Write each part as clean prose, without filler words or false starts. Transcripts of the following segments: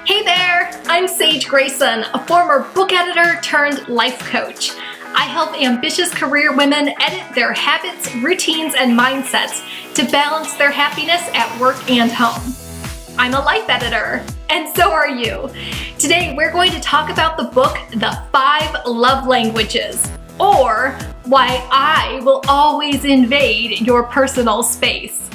Hey there, I'm Sage Grayson, a former book editor turned life coach. I help ambitious career women edit their habits, routines, and mindsets to balance their happiness at work and home. I'm a life editor, and so are you. Today, we're going to talk about the book, The 5 Love Languages, or Why I Will Always Invade Your Personal Space.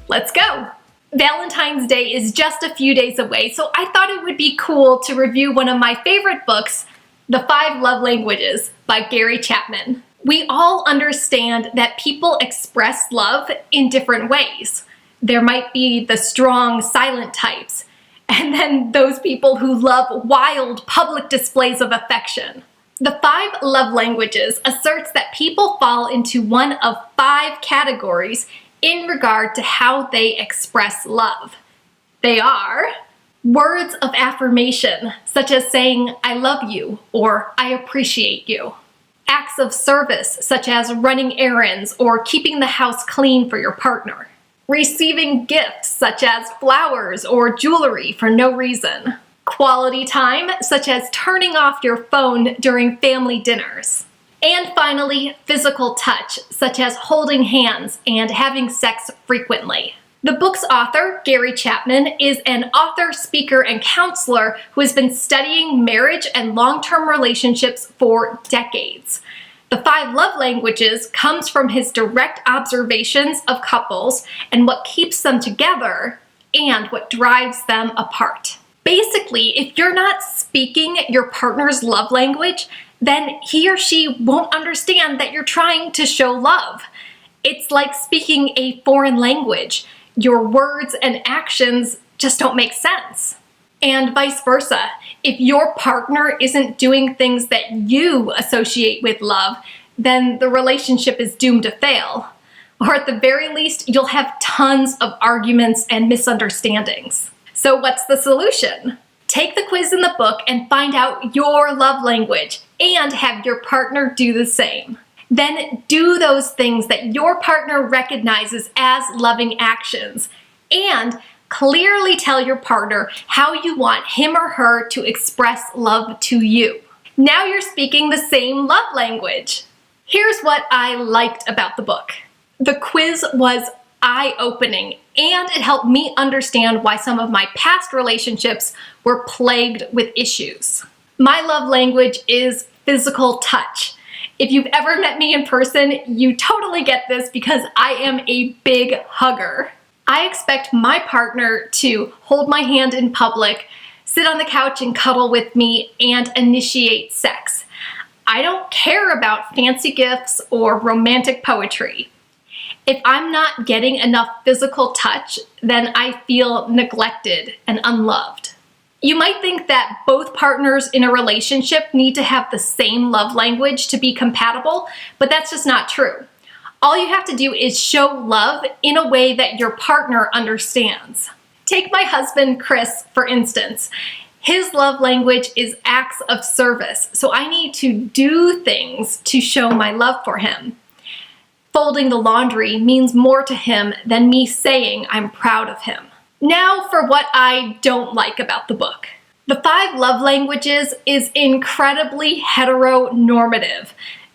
Let's go. Valentine's Day is just a few days away, so I thought it would be cool to review one of my favorite books, The 5 Love Languages by Gary Chapman. We all understand that people express love in different ways. There might be the strong, silent types, and then those people who love wild, public displays of affection. The 5 Love Languages asserts that people fall into one of 5 categories in regard to how they express love. They are words of affirmation, such as saying, I love you, or I appreciate you. Acts of service, such as running errands or keeping the house clean for your partner. Receiving gifts, such as flowers or jewelry for no reason. Quality time, such as turning off your phone during family dinners. And finally, physical touch, such as holding hands and having sex frequently. The book's author, Gary Chapman, is an author, speaker, and counselor who has been studying marriage and long-term relationships for decades. The 5 Love Languages comes from his direct observations of couples and what keeps them together and what drives them apart. Basically, if you're not speaking your partner's love language, then he or she won't understand that you're trying to show love. It's like speaking a foreign language. Your words and actions just don't make sense. And vice versa. If your partner isn't doing things that you associate with love, then the relationship is doomed to fail. Or at the very least, you'll have tons of arguments and misunderstandings. So what's the solution? Take the quiz in the book and find out your love language and have your partner do the same. Then do those things that your partner recognizes as loving actions and clearly tell your partner how you want him or her to express love to you. Now you're speaking the same love language. Here's what I liked about the book. The quiz was eye-opening, and it helped me understand why some of my past relationships were plagued with issues. My love language is physical touch. If you've ever met me in person, you totally get this because I am a big hugger. I expect my partner to hold my hand in public, sit on the couch and cuddle with me, and initiate sex. I don't care about fancy gifts or romantic poetry. If I'm not getting enough physical touch, then I feel neglected and unloved. You might think that both partners in a relationship need to have the same love language to be compatible, but that's just not true. All you have to do is show love in a way that your partner understands. Take my husband, Chris, for instance. His love language is acts of service, so I need to do things to show my love for him. Folding the laundry means more to him than me saying I'm proud of him. Now for what I don't like about the book. The 5 Love Languages is incredibly heteronormative.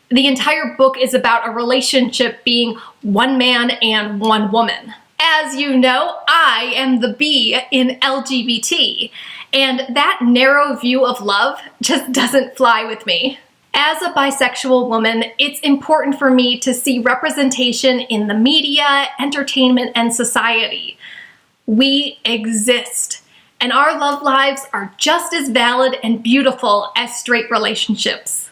The entire book is about a relationship being one man and one woman. As you know, I am the B in LGBT, and that narrow view of love just doesn't fly with me. As a bisexual woman, it's important for me to see representation in the media, entertainment, and society. We exist, and our love lives are just as valid and beautiful as straight relationships.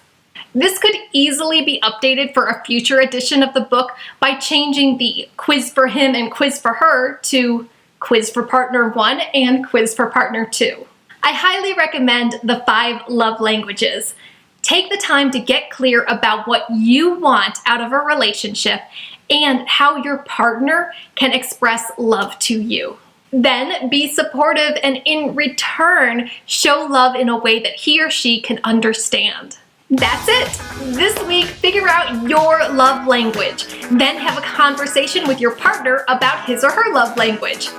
This could easily be updated for a future edition of the book by changing the quiz for him and quiz for her to quiz for partner 1 and quiz for partner 2. I highly recommend the 5 Love Languages. Take the time to get clear about what you want out of a relationship and how your partner can express love to you. Then be supportive and in return, show love in a way that he or she can understand. That's it! This week, figure out your love language. Then have a conversation with your partner about his or her love language.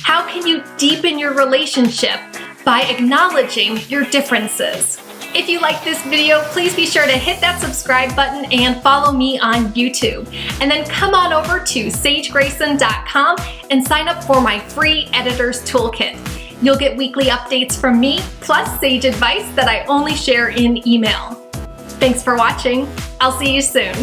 How can you deepen your relationship? By acknowledging your differences. If you like this video, please be sure to hit that subscribe button and follow me on YouTube. And then come on over to sagegrayson.com and sign up for my free Editor's Toolkit. You'll get weekly updates from me, plus Sage advice that I only share in email. Thanks for watching. I'll see you soon.